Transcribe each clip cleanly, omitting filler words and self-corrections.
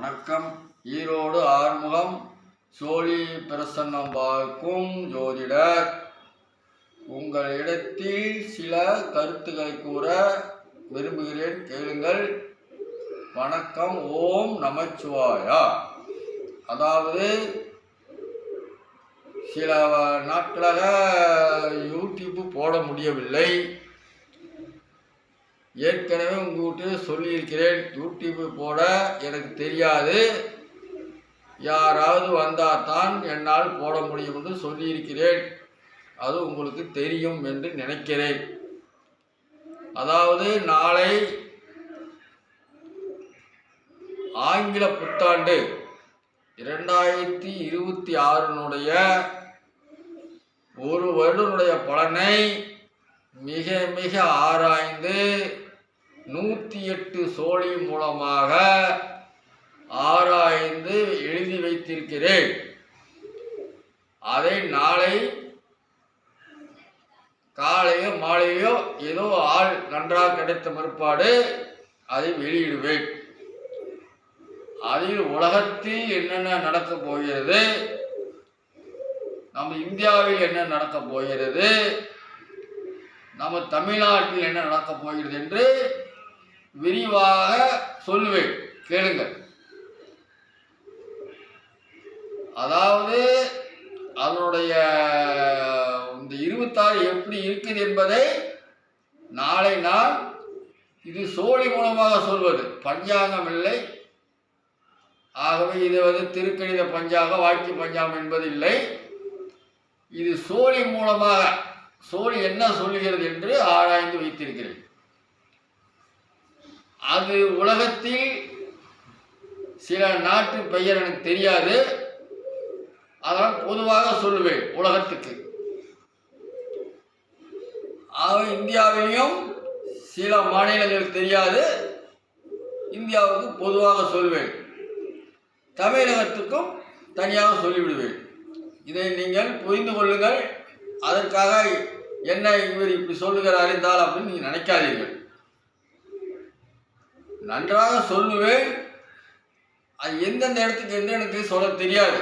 வணக்கம். ஈரோடு ஆறுமுகம் சோழி பிரசன்னம் பார்க்கும் ஜோதிடர். உங்களிடத்தில் சில கருத்துக்களை கூற விரும்புகிறேன், கேளுங்கள். வணக்கம். ஓம் நமச்சிவாயா. அதாவது சில நாட்களாக யூடியூப் போட முடியவில்லை. ஏற்கனவே உங்கள்கிட்ட சொல்லியிருக்கிறேன், யூடியூப் போட எனக்கு தெரியாது, யாராவது வந்தால் தான் என்னால் போட முடியும் என்று சொல்லியிருக்கிறேன். அது உங்களுக்கு தெரியும் என்று நினைக்கிறேன். அதாவது நாளை ஆங்கில புத்தாண்டு 2026 ஒரு வருடனுடைய பலனை மிக மிக ஆராய்ந்து 108 சோழி மூலமாக ஆராய்ந்து எழுதி வைத்திருக்கிறேன். அதை நாளை காலையோ மாலையோ ஏதோ ஆள் நன்றாக கிடைத்த மறுபாடு அதை வெளியிடுவேன். அதில் உலகத்தில் என்னென்ன நடக்கப் போகிறது, நம்ம இந்தியாவில் என்ன நடக்கப் போகிறது, நம்ம தமிழ்நாட்டில் என்ன நடக்கப் போகிறது என்று விரிவாக சொல்லுவேன், கேளுங்கள். அதாவது அதனுடைய இந்த 26 எப்படி இருக்குது என்பதை நாளை நான் இது சோழி மூலமாக சொல்வது, பஞ்சாங்கம் இல்லை. ஆகவே இது திருக்கணித பஞ்சாங்கம், வாக்கிய பஞ்சாங்கம் என்பது இல்லை. இது சோழி மூலமாக, சோழி என்ன சொல்லுகிறது என்று ஆராய்ந்து வைத்திருக்கிறேன். அது உலகத்தில் சில நாட்டு பெயர் எனக்கு தெரியாது, அதனால் பொதுவாக சொல்லுவேன் உலகத்துக்கு. ஆக இந்தியாவிலையும் சில மாநிலங்கள் தெரியாது, இந்தியாவுக்கு பொதுவாக சொல்வேன். தமிழகத்துக்கும் தனியாக சொல்லிவிடுவேன். இதை நீங்கள் புரிந்து கொள்ளுங்கள். அதற்காக என்ன இவர் இப்படி சொல்லுகிறார் இருந்தால் அப்படின்னு நீங்கள் நினைக்காதீர்கள். நன்றாக சொல்லுவேன். அது எந்தெந்த இடத்துக்கு என்று எனக்கு சொல்ல தெரியாது.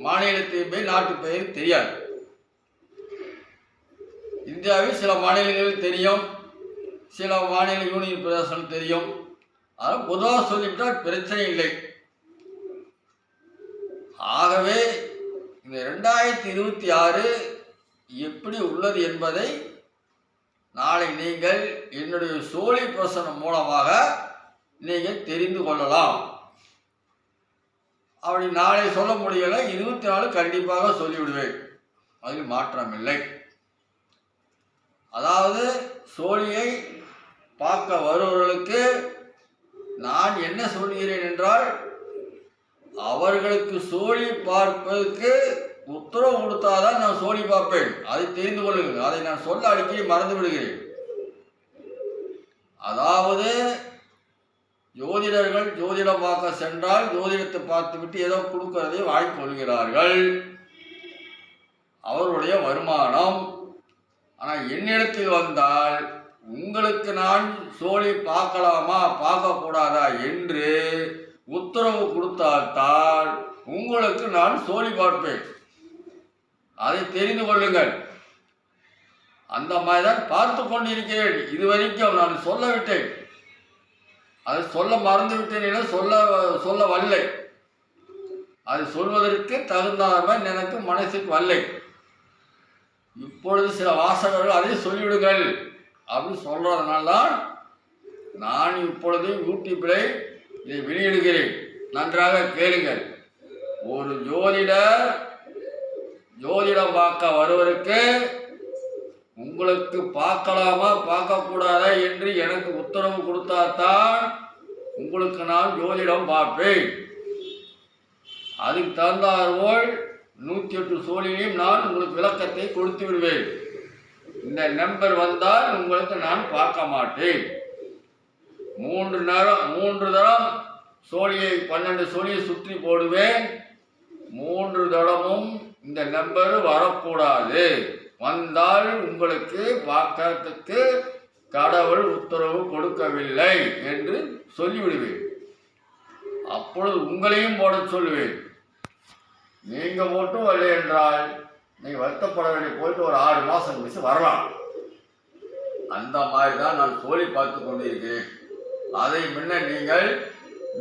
மாநிலத்தின் பெயர், நாட்டு பெயர் தெரியாது. இந்தியாவில் சில மாநிலங்கள் தெரியும், சில மாநில யூனியன் பிரதேசம் தெரியும். அதனால் பொதுவாக சொல்லிவிட்டால் பிரச்சனை இல்லை. ஆகவே இந்த 2026 எப்படி உள்ளது என்பதை நாளை நீங்கள் என்னுடைய சோழி பிரசனம் மூலமாக நீங்கள் தெரிந்து கொள்ளலாம். அப்படி நாளை சொல்ல முடியலை, 24 கண்டிப்பாக சொல்லிவிடுவேன், அதில் மாற்றமில்லை. அதாவது சோழியை பார்க்க வருபவர்களுக்கு நான் என்ன சொல்கிறேன் என்றால், அவர்களுக்கு சோழி பார்ப்பதற்கு உத்தரவு கொடுத்தாதான் நான் சோழி பார்ப்பேன். அதை தெரிந்து கொள்ளுங்கள். அதை நான் சொல்ல அடிக்கடி மறந்து விடுகிறேன். அதாவது ஜோதிடர்கள் ஜோதிடம் பார்க்க சென்றால் ஜோதிடத்தை பார்த்துவிட்டு ஏதோ கொடுக்கிறதை வாங்கிக் கொள்கிறார்கள், அவருடைய வருமானம். ஆனால் என்னிடத்தில் வந்தால் உங்களுக்கு நான் சோழி பார்க்கலாமா பார்க்கக்கூடாதா என்று உத்தரவு கொடுத்தால்தான் உங்களுக்கு நான் சோழி பார்ப்பேன். அதை தெரிந்து கொள்ளுங்கள். அந்த மாதிரி தான் பார்த்து கொண்டிருக்கிறேன். இதுவரைக்கும் நான் சொல்லவிட்டேன், அதை சொல்ல மறந்து விட்டேன், என சொல்ல வரலை. அது சொல்வதற்கு தகுந்தாமல் எனக்கு மனசுக்கு வரலை. இப்பொழுது சில வாசகர்கள் அதை சொல்லிவிடுங்கள் அப்படின்னு சொல்றதுனால தான் நான் இப்பொழுது யூடியூப்பில் இதை வெளியிடுகிறேன். நன்றாக கேளுங்கள். ஒரு ஜோதிடம் பார்க்க வருவதற்கு உங்களுக்கு பார்க்கலாமா பார்க்கக்கூடாதா என்று எனக்கு உத்தரவு கொடுத்தாதான் உங்களுக்கு நான் ஜோதிடம் பார்ப்பேன். அதுக்கு தகுந்தாற்போல் 108 சோழிலையும் நான் உங்களுக்கு விளக்கத்தை கொடுத்து விடுவேன். இந்த நம்பர் வந்தால் உங்களுக்கு நான் பார்க்க மாட்டேன். 3 தரம் சோழியை 12 சோழியை சுற்றி போடுவேன். 3 தடமும் இந்த நம்பர் வரக்கூடாது. வந்தால் உங்களுக்கு பார்க்கறதுக்கு கடவுள் உத்தரவு கொடுக்கவில்லை என்று சொல்லிவிடுவேன். அப்பொழுது உங்களையும் போட சொல்லுவேன். நீங்கள் மட்டும் வரலை என்றால் நீங்கள் வருத்தப்பட வேண்டிய போயிட்டு ஒரு 6 மாதம் கழிச்சு வரலாம். அந்த மாதிரி தான் நான் சோழி பார்த்து கொண்டிருக்கிறேன். அதை முன்ன நீங்கள்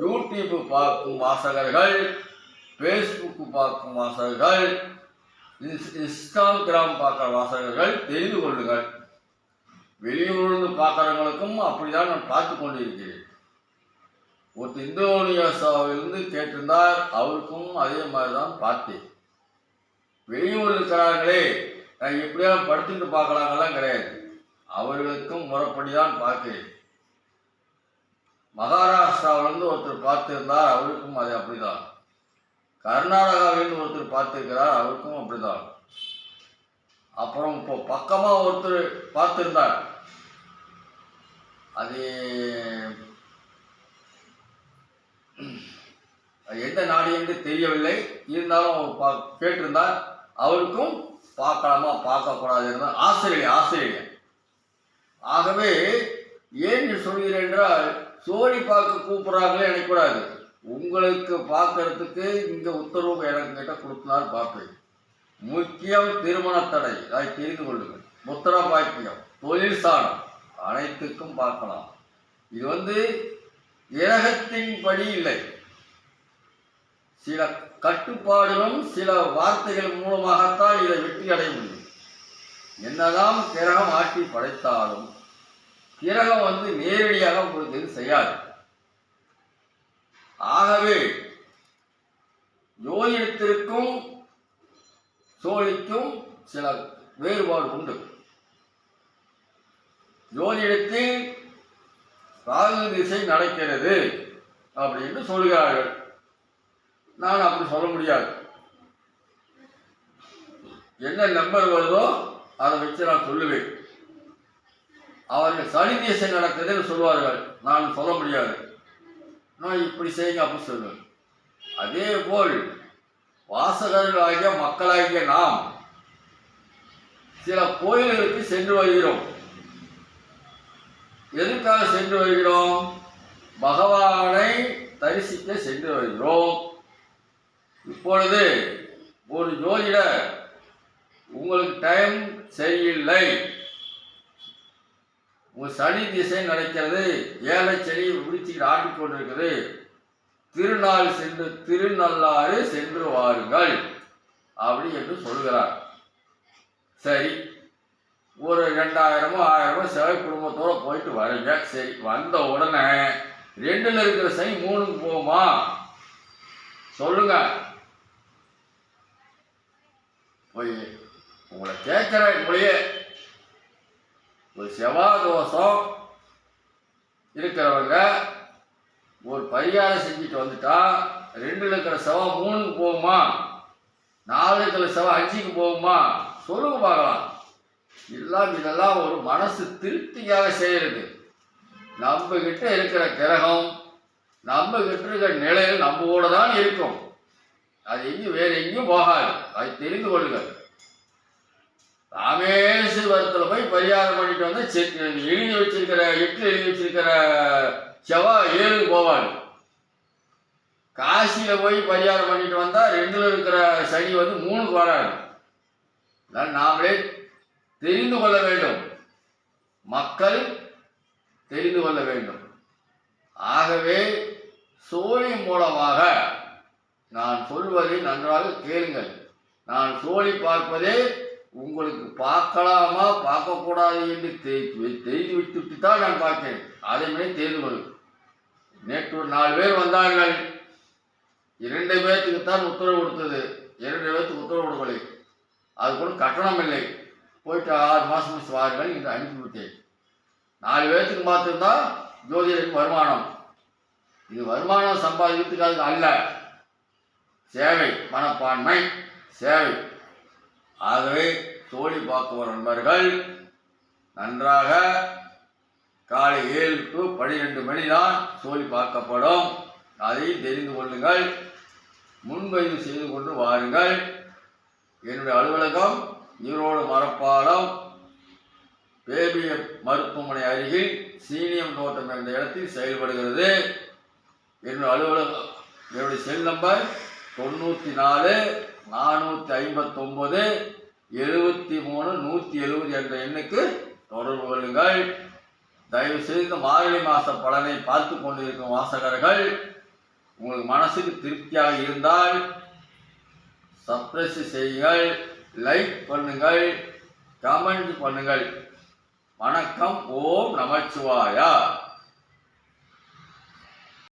யூடியூப் பார்க்கும் வாசகர்கள், ஃபேஸ்புக்கு பார்க்கும் வாசகர்கள், இன்ஸ்டாகிராம் பார்க்குற வாசகர்கள் தெரிந்து கொள்ளுங்கள். வெளியூர்ந்து பார்க்குறவங்களுக்கும் அப்படிதான் நான் பார்த்து கொண்டிருக்கிறேன். ஒருத்தர் இந்தோனேசியாவிலிருந்து கேட்டிருந்தார், அவருக்கும் அதே மாதிரி தான் பார்த்தேன். வெளியூரில் இருக்கிறார்களே, நான் எப்படியா படுத்துட்டு பார்க்கலாங்கலாம் கிடையாது, அவர்களுக்கும் முறைப்படி தான் பார்க்கிறேன். மகாராஷ்டிராவிலிருந்து ஒருத்தர் பார்த்திருந்தார், அவருக்கும் அது அப்படிதான். கர்நாடகாவிலிருந்து ஒருத்தர் பார்த்திருக்கிறார், அவருக்கும் அப்படிதான். அப்புறம் இப்போ பக்கமாக ஒருத்தர் பார்த்திருந்தார், அது எந்த நாடு என்று தெரியவில்லை, இருந்தாலும் அவர் கேட்டிருந்தார், அவருக்கும் பார்க்கலாமா பார்க்கக்கூடாது இருந்தால் ஆஸ்திரேலியா. ஆகவே ஏன் சொல்கிறேன் என்றால், சோழி பார்க்க கூப்பிட்றாங்களே நினைக்கூடாது. உங்களுக்கு பார்க்கறதுக்கு இங்கே உத்தரவு எனக்கு கிட்ட கொடுத்தனால் பார்ப்பேன். முக்கியம் திருமண தடை, அதை தெரிந்து கொள்ளுங்கள். முத்திர பாக்கியம், தொழில் சாணம், அனைத்துக்கும் பார்க்கலாம். இது கிரகத்தின் படி இல்லை, சில கட்டுப்பாடுகளும் சில வார்த்தைகள் மூலமாகத்தான் இதை வெற்றி அடைய முடியும். என்னதான் கிரகம் ஆட்டி படைத்தாலும் கிரகம் நேரடியாக உங்களுக்கு செய்யாது. ஆகவே ஜோதிடத்திற்கும் சோழிக்கும் சில வேறுபாடு உண்டு. ஜோதிடத்தில் ராகு திசை நடக்கிறது அப்படின்னு சொல்கிறார்கள். நான் அப்படி சொல்ல முடியாது. என்ன நம்பர் வருதோ அதை வச்சு நான் சொல்லுவேன். அவர்கள் சனி திசை நடக்குதுன்னு சொல்வார்கள், நான் சொல்ல முடியாது. நான் இப்படி செய்யுங்க அப்படி சொல்லுவேன். அதே போல் வாசகர்களாகிய மக்களாகிய நாம் சில கோயில்களுக்கு சென்று வருகிறோம். எதற்காக சென்று வருகிறோம்? பகவானை தரிசிக்க சென்று வருகிறோம். இப்பொழுது ஒரு ஜோதிடர், உங்களுக்கு டைம் சரியில்லை, உங்கள் சனி திசை நடக்கிறது, ஏழை சனி விழிச்சிக்கிட்டு ஆட்டிக்கொண்டிருக்கிறது, திருநள்ளாறு சென்று வாருங்கள் அப்படி என்று சொல்கிறார். சரி, ஒரு 2000 1000 செலவு குடும்பத்தோடு போயிட்டு வரீங்க. சரி, வந்த உடனே 2ல் இருக்கிற சனி 3க்கு போகுமா? சொல்லுங்க. போய் உங்களை கேட்குற உங்களையே, ஒரு செவ்வாய் தோஷம் இருக்கிறவங்க ஒரு பரிகாரம் செஞ்சுட்டு வந்துட்டா 2ல் இருக்கிற செவ்வாய் 3க்கு போகுமா? 4ல் இருக்கிற செவ்வாய் 5க்கு போகுமா? சொல்லுங்க பார்க்கலாம். இதெல்லாம் ஒரு மனசு திருப்தியாக செய்கிறது. நம்ம கிட்ட இருக்கிற கிரகம், நம்ம கிட்ட இருக்கிற நிலையில் நம்மோட தான் இருக்கும். அது வேறு எங்கேயும் போகாது. அதை தெரிந்து கொள்ளுங்கள். ராமேஸ்வரத்தில் போய் பரிகாரம் பண்ணிட்டு வந்து எழுதி வச்சிருக்கிற செவ்வாய் 7க்கு போவாது. காசியில் போய் பரிகாரம் பண்ணிட்டு வந்தால் 2ல் இருக்கிற சனி 3க்கு வராது. நாமளே தெரிந்து கொள்ள வேண்டும், மக்கள் தெரிந்து கொள்ள வேண்டும். ஆகவே சோழி மூலமாக நான் சொல்வதை நன்றாக கேளுங்கள். நான் சோழி பார்ப்பதே உங்களுக்கு பார்க்கலாமா பார்க்கக்கூடாது என்று தெரிந்து விட்டு தான் நான் பார்க்கிறேன். அதே மாதிரி தெரிந்து கொள்ளுங்கள். நேற்று ஒரு 4 பேர் வந்தார்கள். 2 பேர்த்துக்கு தான் உத்தரவு கொடுத்தது. 2 பேர்த்துக்கு உத்தரவு கொடுக்கலை. அது கூட கட்டணம் இல்லை. போயிட்டு 6 மாதம் கழிச்சு வாருங்கள் என்று அனுப்பிவிட்டேன். 4 பேர்த்துக்கு பார்த்துருந்தா ஜோதிடருக்கு வருமானம். இது வருமானம் சம்பாதிக்கிறதுக்காக அல்ல, சேவை, மனப்பான்மை, சேவை. ஆகவே சோழி பார்க்கும் நண்பர்கள் நன்றாக காலை 7 to 12 மணி தான் சோழி பார்க்கப்படும். அதையும் தெரிந்து கொள்ளுங்கள். முன்பதிவு செய்து கொண்டு வாருங்கள். என்னுடைய அலுவலகம் ஈரோடு மரப்பாலம் பேபி மருத்துவமனை அருகில் சீனியம் தோட்டம் என்ற இடத்தில் செயல்படுகிறது. என்னுடைய என்னுடைய செல் நம்பர் 94 459 73 170 என்ற எண்ணுக்கு தொடர்பு கொள்ளுங்கள். தயவு செய்து இந்த மார்கழி மாத பலனை பார்த்து கொண்டிருக்கும் வாசகர்கள் உங்களுக்கு மனசுக்கு திருப்தியாக இருந்தால் சப்ஸ்கிரைப் செய்யுங்கள், லைக் பண்ணுங்கள், கமெண்ட் பண்ணுங்கள். வணக்கம். ஓம் நமச்சிவாயா.